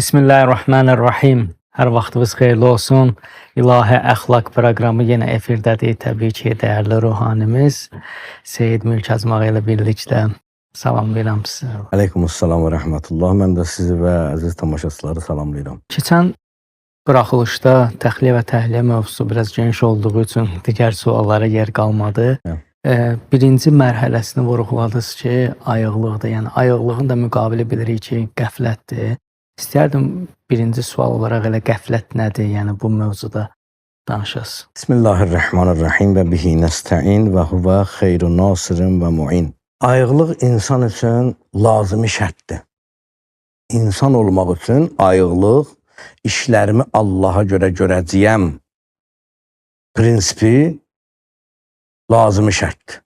Bismillahirrahmanirrahim. Hər vaxtınız xeyirli olsun. İlahi Əxlaq proqramı yenə efirdədir. Təbii ki, dəyərli ruhanimiz Seyid Mülkəzmağı ilə birlikdə salamlayıram sizi. Aleykümselam və rəhmətullah. Mən də sizi və əziz tamaşaçıları salamlayıram. Keçən buraxılışda təxliyə və təhliyə mövzusu biraz geniş olduğu üçün digər suallara yer qalmadı. Birinci mərhələsini vurğuladınız ki, ayıqlıqdır. Yəni ayıqlığın da müqabili bilirik ki, qəflətdir. İstərdim birinci sual olaraq elə qəflət nədir? Yəni bu mövzuda danışasınız. Bismillahirrahmanirrahim və bihi nəstəin və huvə xeyrun nasirin və mu'in. Ayıqlıq insan üçün lazımi şərtdir. İnsan olmaq üçün ayıqlıq, işlərimi Allaha görə görəcəyəm prinsipi lazımi şərtdir.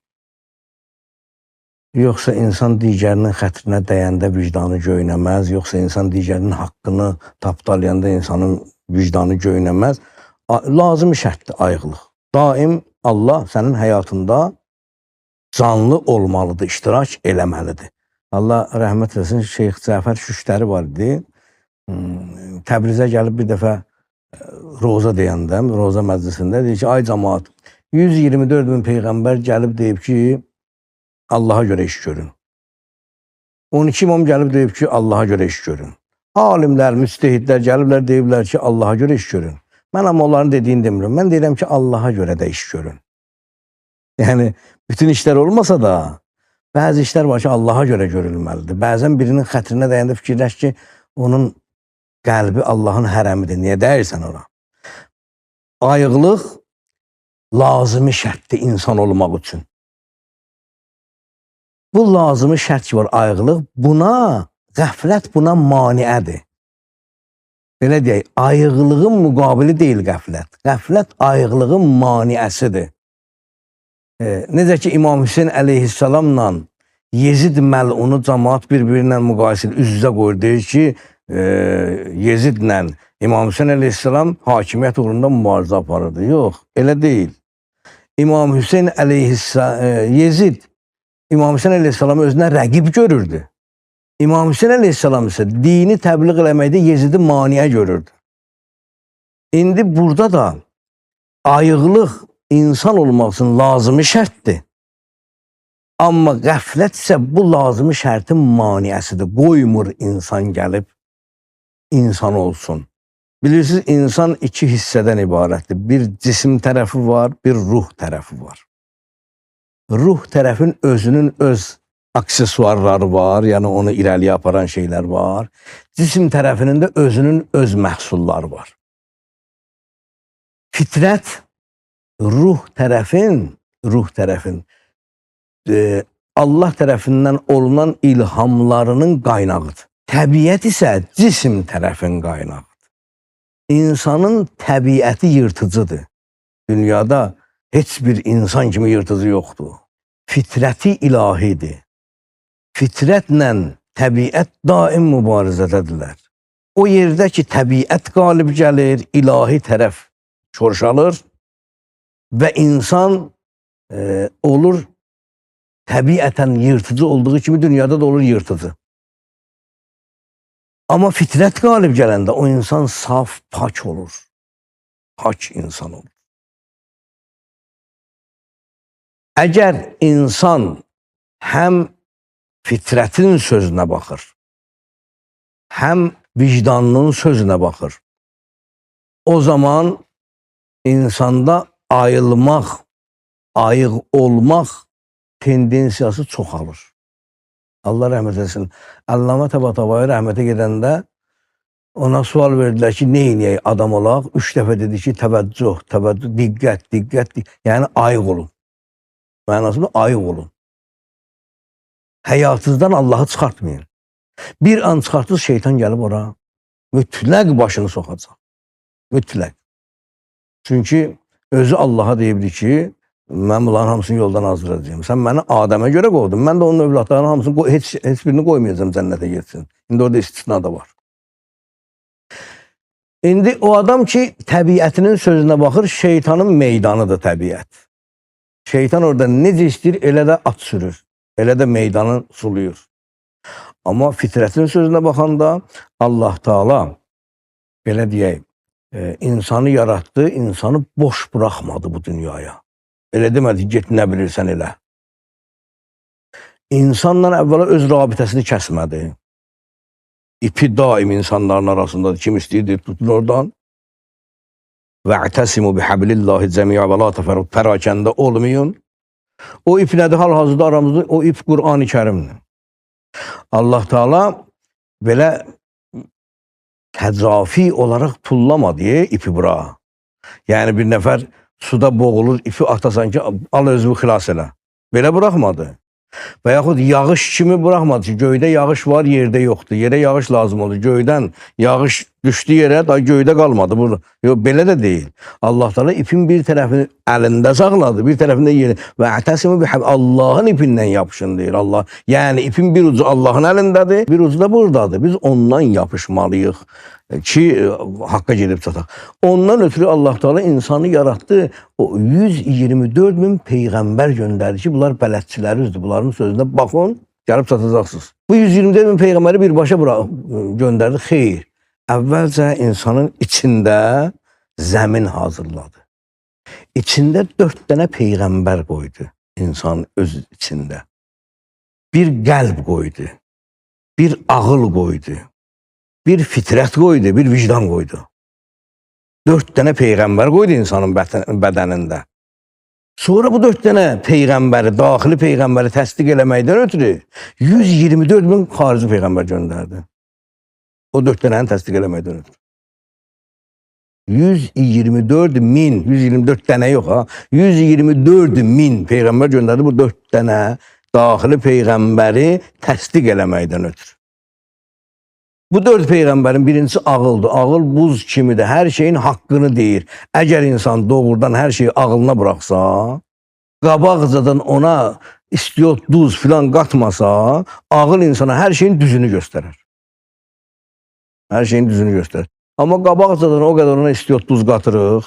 Yoxsa insan digərinin xətrinə dəyəndə vicdanı göynəməz, yoxsa insan digərinin haqqını tapdalayanda insanın vicdanı göynəməz. Lazımi şərtdir ayıqlıq. Daim Allah sənin həyatında canlı olmalıdır, iştirak eləməlidir. Allah rəhmət eləsin, Şeyx Cəfər Şüştəri var idi. Təbrizə gəlib bir dəfə roza deyəndə, roza məclisində deyir ki, ay cəmaat, 124 min peyğəmbər gəlib deyib ki, Allaha görə iş görün. 12 imam gəlib deyib ki, Allaha görə iş görün. Alimlər, müstehidlər gəliblər deyiblər ki, Allaha görə iş görün. Mən amma onların dediyini demirəm. Mən deyirəm ki, Allaha görə də iş görün. Yəni, bütün işlər olmasa da, bəzi işlər var ki, Allaha görə görülməlidir. Bəzən birinin xətrinə dəyəndə fikirləş ki, onun qəlbi Allahın hərəmidir. Niyə dəyirsən ona? Ayıqlıq lazımi şərtdir insan olmaq üçün. Bu lazımi şərt ki var, ayıqlıq, buna, qəflət buna maniədir. Belə deyək, ayıqlığın müqabili deyil qəflət. Qəflət ayıqlığın maniəsidir. Necə ki, İmam Hüseyin əleyhissalamla Yezid məlunu cəmaat bir-birinlə müqayisə üz-üzə qoyur. Deyir ki, Yezidlə İmam Hüseyin əleyhissalam hakimiyyət uğrunda mübarizə aparırdı. Yox, elə deyil. İmam Hüseyin Yezid İmam Hüseyin əleyhissalamı özünə rəqib görürdü. İmam Hüseyin əleyhissalam isə dini təbliğ eləməkdə Yezidi maniə görürdü. İndi burada da ayıqlıq insan olmaq üçün lazımi şərtdir. Amma qəflət isə bu lazımi şərtin maniəsidir. Qoymur insan gəlib insan olsun. Bilirsiniz, insan iki hissədən ibarətdir. Bir cisim tərəfi var, bir ruh tərəfi var. Ruh tərəfin özünün öz aksesuarları var, yəni onu irəliyə aparan şeylər var. Cisim tərəfinin də özünün öz məhsulları var. Fitrət ruh tərəfin Allah tərəfindən olunan ilhamlarının qaynağıdır. Təbiət isə cisim tərəfin qaynağıdır. İnsanın təbiəti yırtıcıdır. Dünyada heç bir insan kimi yırtıcı yoxdur. Fitrəti ilahidir. Fitrətlə təbiət daim mübarizədədirlər. O yerdə ki, təbiət qalib gəlir, ilahi tərəf çorşalır və insan olur təbiətən yırtıcı olduğu kimi dünyada da olur yırtıcı. Amma fitrət qalib gələndə o insan saf, pak olur. Pak insan olur. Əgər insan həm fitrətin sözünə baxır, həm vicdanının sözünə baxır, o zaman insanda ayılmaq, ayıq olmaq tendensiyası çoxalır. Allah rəhmət etsin. Allamə Təbatavai rəhmətə gedəndə ona sual verdilər ki, neynəyək adam olaq? 3 dəfə dedi ki, təvəccüh, diqqət. Yəni ayıq olun. Mənasında ayıq olun. Həyatınızdan Allahı çıxartmayın. Bir an çıxartınız, şeytan gəlib ora mütləq başını soxacaq. Mütləq. Çünki özü Allaha deyibdi ki, mən bunların hamısını yoldan azdıracağım. Sən məni Adəmə görə qovdun. Mən də onun övladlarının hamısını, heç birini qoymayacağım cənnətə getsin. İndi orada istisna da var. İndi o adam ki, təbiətinin sözünə baxır, şeytanın meydanıdır təbiət. Şeytan orada necə istəyir, elə də at sürür. Elə də meydanı suluyur. Amma fitrətin sözünə baxanda Allah Taala belə deyək, insanı yaratdı, insanı boş buraxmadı bu dünyaya. Elə demədi, get nə bilirsən elə. İnsanla əvvəla öz rabitəsini kəsmədi. İpi daim insanların arasındadır. Kim istəyir, tutun oradan. وَاَعْتَسِمُوا بِحَبْلِ اللّٰهِ جَمِيعًا وَلَا تَفَرَّقُوا Pərakəndə olmayın. O ip nədir? Hal-hazırda aramızda o ip Qur'an-ı Kərimdir. Allah Teala belə təcafi olaraq tullamadı ipi bura. Yəni bir nəfər suda boğulur, ipi atasan ki, al özünü xilas elə. Belə buraxmadı. Və yaxud yağış kimi buraxmadı ki, göydə yağış var, yerdə yoxdur. Yerə yağış lazım olur. Göydən yağış düşdü yerə, daha göydə qalmadı. Yox, belə də deyil. Allah Teala ipin bir tərəfini əlində saxladı, bir tərəfində yeri. Və ətəsimi bihəb, Allahın ipindən yapışın deyir Allah. Yəni ipin bir ucu Allahın əlindədir, bir ucu da buradadır. Biz ondan yapışmalıyıq ki, haqqa gedib çataq. Ondan ötürü Allah Teala insanı yaratdı. O 124 min peyğəmbər göndərdi ki, bunlar bələdçilərizdir. Bunların sözünə baxın, gəlib çatacaqsınız. Bu 124 min peyğəmbəri birbaşa göndərdi. Xeyr. Əvvəlcə insanın içində zəmin hazırladı. İçində 4 dənə peyğəmbər qoydu insan öz içində. Bir qəlb qoydu, bir ağıl qoydu, bir fitrət qoydu, bir vicdan qoydu. 4 dənə peyğəmbər qoydu insanın bədənində. Sonra bu 4 dənə peyğəmbəri, daxili peyğəmbəri təsdiq eləməkdən ötürü 124 min xarici peyğəmbər göndərdi. O 4 dənəni təsdiq eləməkdən ötürü. 124 min, 124 dənə yox ha, 124 min peyğəmbər göndərdi bu 4 dənə daxili peyğəmbəri təsdiq eləməkdən ötürü. Bu 4 peyğəmbərin birincisi ağıldır. Ağıl buz kimidir, hər şeyin haqqını deyir. Əgər insan doğrudan hər şeyi ağılına buraxsa, qabaqcadan ona istiot, duz filan qatmasa, ağıl insana hər şeyin düzünü göstərir. Hər şeyin düzünü göstərir. Amma qabaqcadan o qədər ona istiot, duz qatırıq,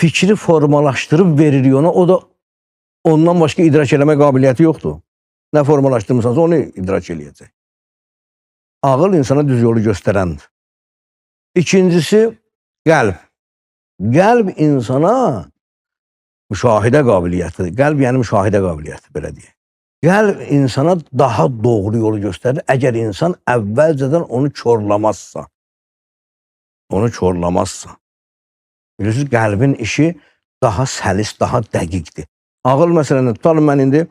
fikri formalaşdırıb veririk ona, o da ondan başqa idrak eləmək qabiliyyəti yoxdur. Nə formalaşdırmırsansa onu idrak eləyəcək. Ağıl insana düz yolu göstərəndir. İkincisi, qəlb. Qəlb insana müşahidə qabiliyyətidir. Qəlb yəni müşahidə qabiliyyəti, belə deyək. Qəlb insana daha doğru yolu göstərir, əgər insan əvvəlcədən onu korlamazsa. Onu korlamazsa. Bilirsiniz, qəlbin işi daha səlis, daha dəqiqdir. Ağıl məsələni tutalım, mən indi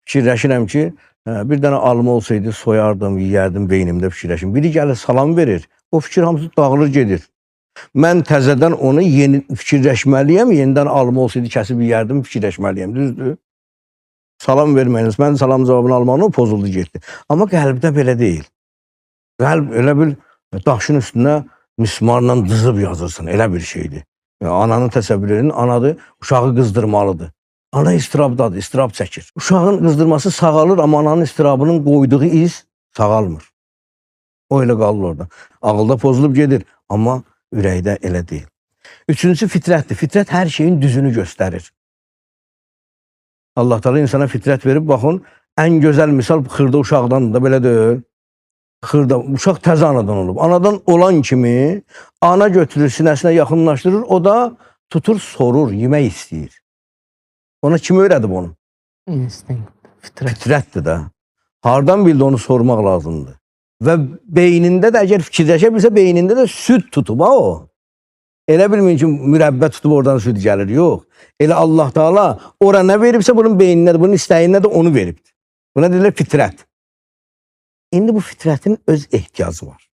fikirləşirəm ki, bir dənə alma olsaydı, soyardım, yiyərdim, beynimdə fikirləşim. Biri gəlir, salam verir, o fikir hamısı dağılır, gedir. Mən təzədən onu yeni fikirləşməliyəm, yenidən alma olsaydı, kəsib yiyərdim, fikirləşməliyəm, düzdür? Salam verməyiniz, mən salam cavabını almağına pozuldu, getdi. Amma qəlbdə belə deyil. Qəlb elə bil, daşın üstünə mismarla dızıb yazırsın, elə bir şeydir. Ananın təsəvvürlərinin, anadır, uşağı qızdırmalıdır. Ana istirabdadır, istirab çəkir. Uşağın qızdırması sağalır, amma ananın istirabının qoyduğu iz sağalmır. O elə qalır orada. Ağılda pozulub gedir, amma ürəkdə elə deyil. Üçüncüsü fitrətdir. Fitrət hər şeyin düzünü göstərir. Allah Teala insana fitrət verib, baxın, ən gözəl misal xırda uşaqdandır da, belə deyil. Xırda, uşaq təzə anadan olub. Anadan olan kimi, ana götürür, sinəsinə yaxınlaşdırır, o da tutur, sorur, yemək istəyir. Ona kim öyrədib onu? İnstinkt, fitrət. Fitrətdir də. Hardan bildi onu sormaq lazımdır. Və beynində də əgər fikirləşə bilsə, beynində də süd tutub ha o. Elə bilməyin ki, mürəbbə tutub oradan süd gəlir. Yox. Elə Allah Teala ora nə veribsə bunun beyninə də, bunun istəyinə də onu veribdir. Buna deyirlər fitrət. İndi bu fitrətin öz ehtiyacı var.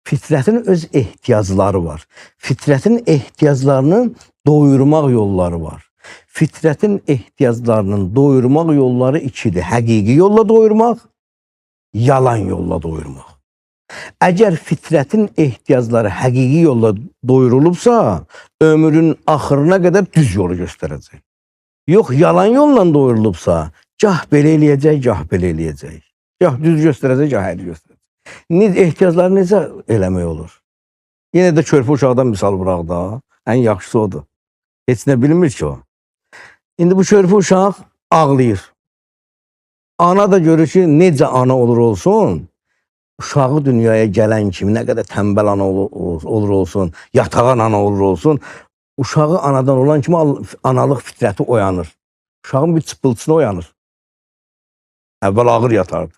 Fitrətin öz ehtiyacları var. Fitrətin ehtiyaclarını doyurmaq yolları var. Fitrətin ehtiyaclarının doyurmaq yolları ikidir. Həqiqi yolla doyurmaq, yalan yolla doyurmaq. Əgər fitrətin ehtiyacları həqiqi yolla doyurulubsa, ömrün axırına qədər düz yolu göstərəcək. Yox, yalan yolla doyurulubsa, gah belə eləyəcək, gah belə eləyəcək. Gah düz göstərəcək, gah həqiqi göstərəcək. Ehtiyacları necə eləmək olur? Yenə də körpə uşaqdan misal bıraq da, ən yaxşısı odur. Heç nə bilmir ki o. İndi bu körpə uşaq ağlayır. ana da görür ki, necə ana olur olsun, uşağı dünyaya gələn kimi, nə qədər tənbəl ana olur olsun, yatağan ana olur olsun, uşağı anadan olan kimi analıq fitrəti oyanır. Uşağın bir çıpıltısına oyanır. Əvvəl ağır yatardı.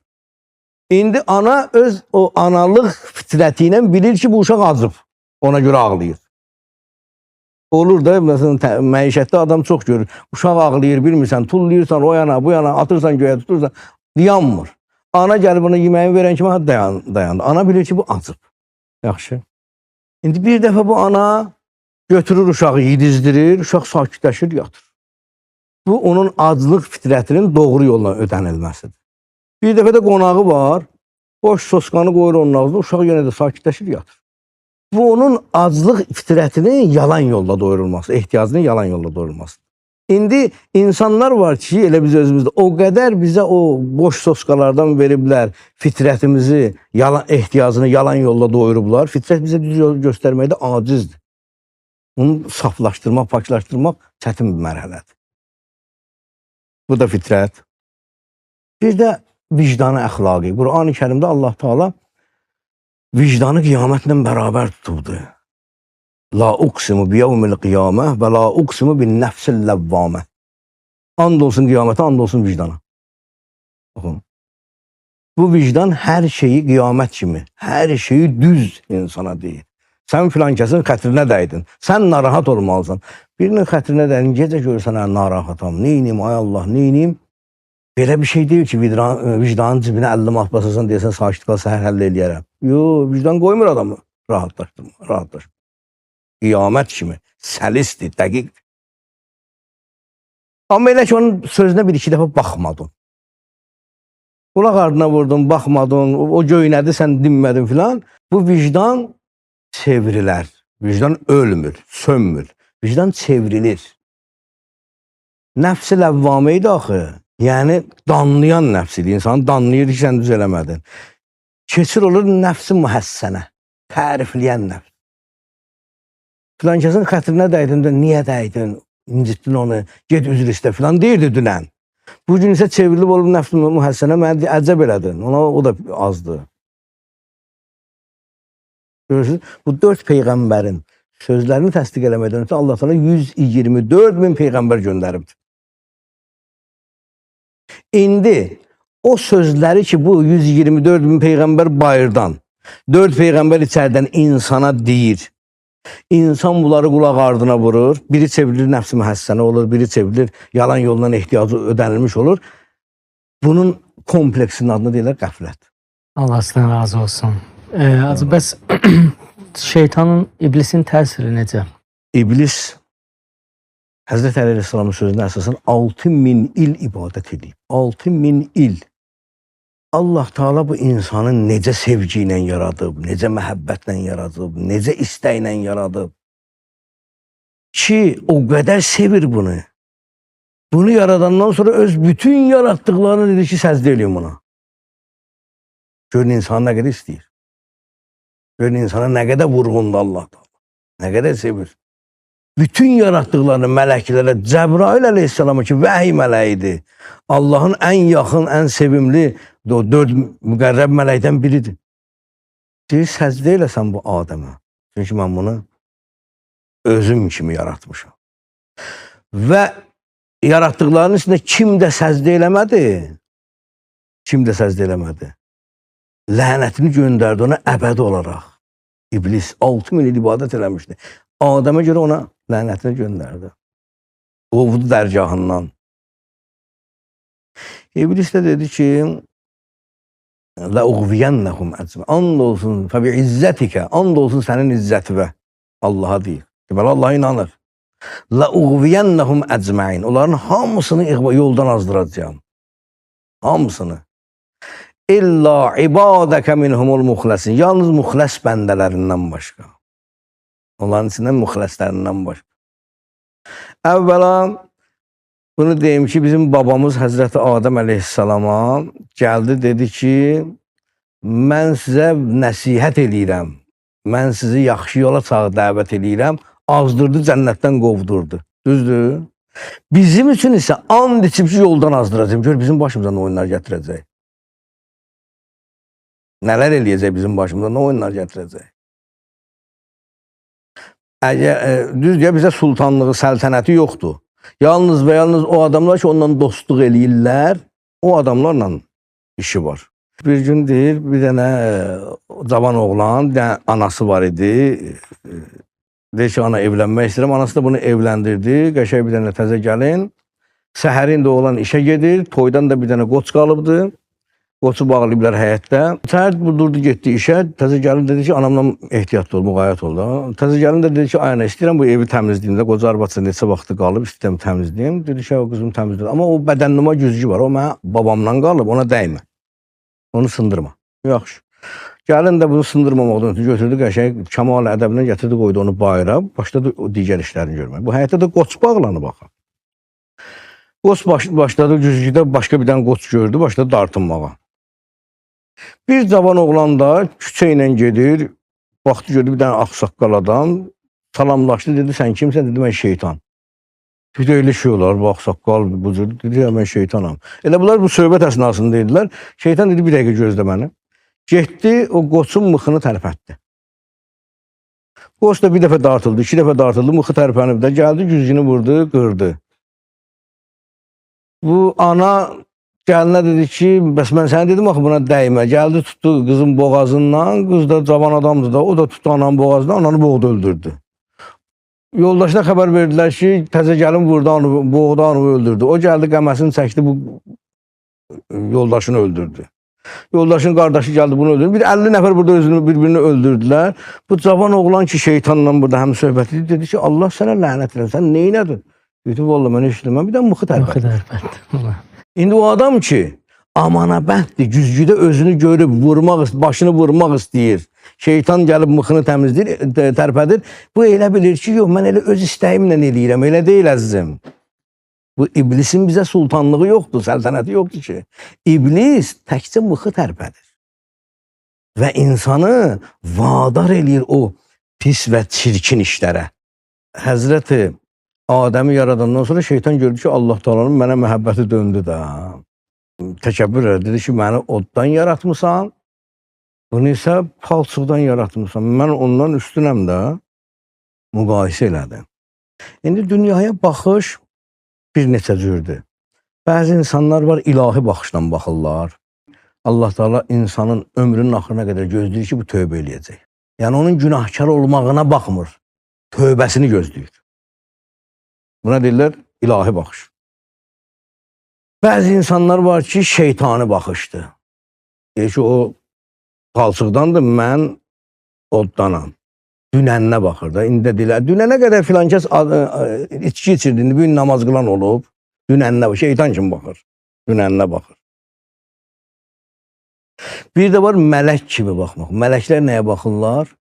İndi ana öz o analıq fitrəti ilə bilir ki, bu uşaq acıb. Ona görə ağlayır. Olur da, məsələn, məişətdə adam çox görür. Uşaq ağlayır, bilmirsən, tullayırsan o yana, bu yana, atırsan göyə, tutursan, yanmır. Ana gəlib ona yeməyi verən kimi dayandı. Ana bilir ki, bu acıb. Yaxşı. İndi bir dəfə bu ana götürür uşağı, yedizdirir, uşaq sakitləşir, yatır. Bu, onun aclıq fitrətinin doğru yolla ödənilməsidir. Bir dəfə də qonağı var, boş soskanı qoyur onun ağzına, uşaq yenə də sakitləşir, yatır. Bu, onun aclıq fitrətinin yalan yolla doyurulması, ehtiyacının yalan yolla doyurulması. İndi insanlar var ki, elə biz özümüzdə o qədər bizə o boş soskalardan veriblər, fitrətimizi, ehtiyacını yalan yolla doyurublar. Fitrət bizə düz yol göstərməkdə acizdir. Bunu saflaşdırmaq, paklaşdırmaq çətin bir mərhələdir. Bu da fitrət. Bir də vicdanı əxlaqi. Qur'an-ı Kərimdə Allah Teala vicdanı qiyamətlə bərabər tutubdur. La uqsimu biyevmil qiyamə və la uqsimu bin nəfsil ləvvamə. And olsun qiyamətə, and olsun vicdana. Baxın. Bu vicdan hər şeyi qiyamət kimi, hər şeyi düz insana deyir. Sən filan kəsin xətrinə dəydin. Sən narahat olmalısan. Birinin xətrinə dəydin, gecə görürsən, narahatam, neyniyim, ay Allah, neyniyim? Belə bir şey deyil ki, vicdanın cibinə 50 manat basasan deyəsən, sakit qal, səhər həll eləyərəm. Yox, vicdan qoymur adamı. Rahatlaşdırma. Qiyamət kimi, səlisdir, dəqiqdir. Amma elə ki, onun sözünə bir-iki dəfə baxmadın. Qulaq ardına vurdun, baxmadın, o göynədi, sən dinmədin filan. Bu vicdan çevrilər. Vicdan ölmür, sönmür. Vicdan çevrilir. Nəfs-i ləvvamə idi axı. Yəni, danlayan nəfs idi. İnsanı danlayır ki, sən düz eləmədin. Keçir olur nəfs-i mühəssənə. Tərifləyən nəfs. Filan kəsin xətrinə dəydin də, niyə dəydin, incitdin onu, get üzr istə filan deyirdi dünən. Bugün isə çevrilib olub nəfs-i mühəssənə, mənə əcəb elədin. Ona o da azdır. Görürsünüz, bu 4 peyğəmbərin sözlərini təsdiq eləməkdən ötürü Allah Teala 124 min peyğəmbər göndəribdir. İndi o sözləri ki, bu 124 bin peyğəmbər bayırdan, 4 peyğəmbər içərdən insana deyir, İnsan bunları qulaq ardına vurur, biri çevrilir nəfs-i mühəssənə olur, biri çevrilir yalan yoldan ehtiyacı ödənilmiş olur. Bunun kompleksinin adını deyirlər qəflət. Allah sizdən razı olsun. Acı, bəs şeytanın, iblisin təsiri necə? İblis Həzrət Əli Aleyhisselamın sözünə əsasən 6000 il ibadət edib. 6000 il. Allah Teala bu insanı necə sevgi ilə yaradıb, necə məhəbbətlə yaradıb, necə istəklə yaradıb ki, o qədər sevir bunu. Bunu yaradandan sonra öz bütün yaratdıqlarını dedi ki, səzdə eləyim buna. Görün insanı nə qədər istəyir. Görün insana nə qədər vurğundur Allah Teala. Nə qədər sevir. Bütün yaratdıqlarını mələklərə, Cəbrail Aleyhisselamı ki, vəhiy mələyidir. Allahın ən yaxın, ən sevimli 4 müqərrəb mələkdən biridir. Deyir, səzdə eləsən bu Adəmə. Çünki mən bunu özüm kimi yaratmışam. Və yaratdıqlarının içində kim də səzdə eləmədi? Kim də səzdə eləmədi? Lənətini göndərdi ona əbədi olaraq. İblis 6000 il ibadət eləmişdi. Adəmə görə ona lənətini göndərdi. Qovdu dərgahından. İblis də dedi ki, لَاُغْوِيَنَّهُمْ əcmə. And olsun, فَبِعِزَّتِكَ. And olsun sənin izzətivə. Allaha deyir. Deməli, Allah inanır. لَاُغْوِيَنَّهُمْ əcməin. Onların hamısını yoldan azdıracağım. Hamısını. İlla ibadəkə minhumul muxləsin. Yalnız muxləs bəndələrindən başqa. Onların içindən müxləslərindən başqa. Əvvəla bunu deyim ki, bizim babamız Həzrəti Adəm Əleyhisselama gəldi, dedi ki, mən sizə nəsihət eləyirəm, mən sizi yaxşı yola dəvət eləyirəm, azdırdı, cənnətdən qovdurdu. Düzdür? Bizim üçün isə and içib ki, yoldan azdıracaq. Gör bizim başımıza nə oyunlar gətirəcək. Nələr eləyəcək bizim başımıza, nə oyunlar gətirəcək. Düz deyə bizə sultanlığı, səltənəti yoxdur. Yalnız və yalnız o adamlar ki, ondan dostluq eləyirlər, o adamlarla işi var. Bir gün deyir, bir dənə cavan oğlan, bir dənə anası var idi. Deyir ki, ana evlənmək istəyirəm. Anası da bunu evləndirdi. Qəşəng bir dənə təzə gəlin. Səhərin də oğlan işə gedir. Toydan da bir dənə qoç qalıbdı. Qoçu bağlayıblar həyətdə. Səhər durdu, getdi işə. Təzə gəlin dedi ki, anamla ehtiyatlı ol, müğayət ol da. Təzə gəlin də dedi ki, ayna istəyirəm bu evi təmizləyim də. Qoca arvadça neçə vaxtı qalıb, istəyirəm təmizləyim. Dedi ki, o qızım təmizləyir. Amma o bədənlima güzgü var. O mənə babamdan qalıb, ona dəymə. Onu sındırma. Yaxşı. Gəlin də bunu sındırmamaqdan ötürü götürdü, qəşəng kamal ədəbindən gətirdi, qoydu onu bayıra, başladı o digər işlərini görmək. Bu həyətdə də qoç bağlanıb baxın. Qoç başladı güzgüdə başqa bir dənə qoç gördü, başladı dartınmağa. Bir cavan oğlan da küçə ilə gedir, baxdı gördü bir dənə ağsaqqal adam, salamlaşdı, dedi sən kimsən? Dedi mən şeytan. Bir də elə şey olar, bu ağsaqqal, bu cür, dedi mən şeytanam. Elə bunlar bu söhbət əsnasında dedilər. Şeytan dedi bir dəqiqə gözlə məni. Getdi, o qoçun mıxını tərpətdi. Qoç da bir dəfə dartıldı, iki dəfə dartıldı, mıxı tərpənib də gəldi, güzgünü vurdu, qırdı. Bu ana gəlinə dedi ki, bəs mən sənə dedim axı buna dəymə. Gəldi, tutdu qızın boğazından, qız da cavan adamdı da, o da tutdu ananın boğazından, ananı boğdu, öldürdü. Yoldaşına xəbər verdilər ki, təzə gəlin vurdu, boğdu, anı öldürdü. O gəldi, qəməsini çəkdi, bu yoldaşını öldürdü. Yoldaşın qardaşı gəldi, bunu öldürdü. Bir 50 nəfər burada özünü bir-birini öldürdülər. Bu cavan oğlan ki, şeytanla burada həm söhbət edir, dedi ki, Allah sənə lənət eləsin, sən neynədin? Dedi, vallahi mən eşitdim, mən bir də mıxı tərpətdim. İndi o adam ki, amanabənddir, güzgüdə özünü görüb, başını vurmaq istəyir. Şeytan gəlib mıxını təmizləyir, tərpədir. Bu elə bilir ki, yox, mən elə öz istəyimlə eləyirəm, elə deyil əzizim. Bu iblisin bizə sultanlığı yoxdur, səltənəti yoxdur ki. İblis təkcə mıxı tərpədir. Və insanı vadar eləyir o pis və çirkin işlərə. Həzrəti Adəmi yaradandan sonra şeytan gördü ki, Allah Taala'nın mənə məhəbbəti döndü də. Təkəbbür elədi, dedi ki, məni oddan yaratmısan, bunu isə palçıqdan yaratmısan. Mən ondan üstünəm də, müqayisə elədi. İndi dünyaya baxış bir neçə cürdür. Bəzi insanlar var, ilahi baxışla baxırlar. Allah Teala insanın ömrünün axırına qədər gözləyir ki, bu tövbə eləyəcək. Yəni, onun günahkar olmağına baxmır, tövbəsini gözləyir. Buna deyirlər, ilahi baxış. Bəzi insanlar var ki, şeytani baxışdır. Deyir ki, o palçıqdandır, mən oddanam. Dünəninə baxır da. İndi də deyirlər, dünənə qədər filan kəs içki içirdi, indi bir namaz qılan olub, dünəninə baxır, şeytan kimi baxır, dünəninə baxır. Bir də var, mələk kimi baxmaq. Mələklər nəyə baxırlar?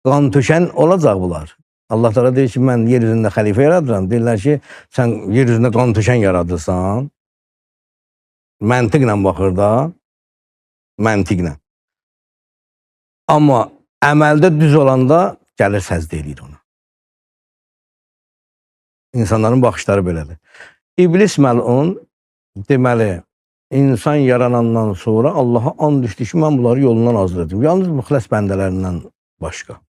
Qan tökən olacaq bunlar. Allah Teala deyir ki, mən yer üzündə xəlifə yaradıram. Deyirlər ki, sən yer üzündə qan tökən yaradırsan. Məntiqlə baxır da, məntiqlə. Amma əməldə düz olanda gəlir səzdə eləyir ona. İnsanların baxışları belədir. İblis məlun, deməli, insan yaranandan sonra Allaha and düşdü ki, mən bunları yolundan azdıracağım. Yalnız müxləs bəndələrindən başqa.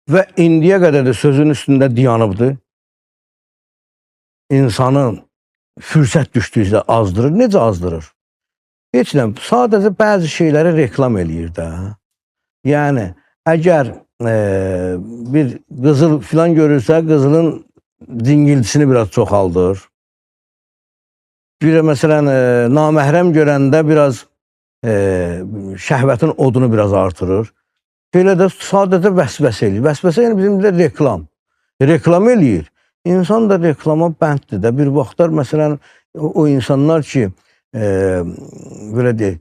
Və indiyə qədər də sözün üstündə dayanıbdır. İnsanın fürsət düşdüyüzdə azdırır. Necə azdırır? Heç nə, sadəcə bəzi şeyləri reklam eləyir də. Yəni, əgər bir qızıl filan görürsə, qızılın cingiltisini biraz çoxaldır. Bir də məsələn, naməhrəm görəndə biraz şəhvətin odunu biraz artırır. Belə də sadəcə vəsvəsə eləyir. Vəsvəsə yəni bizim də reklam. Reklam eləyir. İnsan da reklama bənddir də. Bir vaxtlar məsələn, o insanlar ki, belə deyək,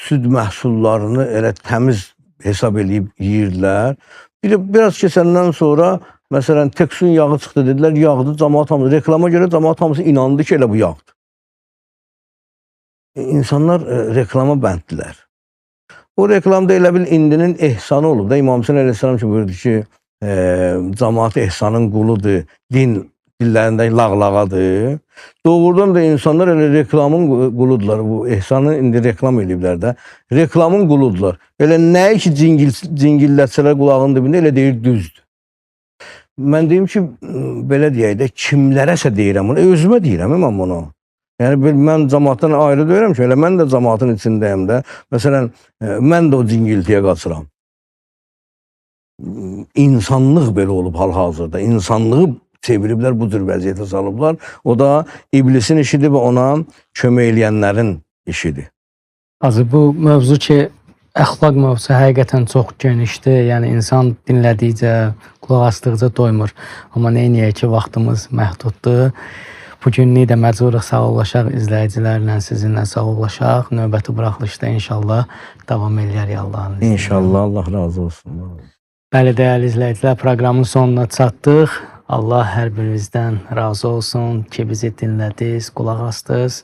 süd məhsullarını elə təmiz hesab eləyib yeyirlər. Biraz keçəndən sonra, məsələn, teksun yağı çıxdı, dedilər, yağdır, cəmaət hamısı, reklama görə cəmaət hamısı inandı ki, elə bu yağdır. İnsanlar reklama bənddirlər. O reklamda elə bil indinin ehsanı olub da, İmam Hüseyin əleyhissalam ki, buyurdu ki, cəmaət ehsanın quludur, din dillərində lağlağadır. Doğrudan da insanlar elə reklamın quludular. Bu ehsanı indi reklam eləyiblər də. Reklamın quludular. Elə nəyi ki cingillətsələr qulağının dibində elə deyir düzdür. Mən deyim ki, belə deyək də, kimlərəsə deyirəm bunu, özümə deyirəm mən bunu. Yəni mən cəmaatdan ayrı deyirəm ki, elə mən də cəmaatın içindəyəm də. Məsələn, mən də o cingiltiyə qaçıram. İnsanlıq belə olub hal-hazırda. İnsanlığı çeviriblər, bu cür vəziyyətə salıblar. O da iblisin işidir və ona kömək eləyənlərin işidir. Azı bu mövzu ki, əxlaq mövzusu həqiqətən çox genişdir. Yəni insan dinlədikcə, qulaq asdıqca doymur. Amma neyniyək ki, vaxtımız məhduddur. Bu günlük də məcburuq sağollaşaq, izləyicilərlə, sizinlə sağollaşaq. Növbəti buraxılışda inşallah davam eləyərik Allahın izniyle. İnşallah, Allah razı olsun. Bəli, dəyərli izləyicilər, proqramın sonuna çatdıq. Allah hər birinizdən razı olsun ki, bizi dinlədiniz, qulaq astınız.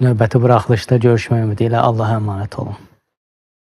Növbəti buraxılışda görüşmək ümidi ilə Allaha əmanət olun.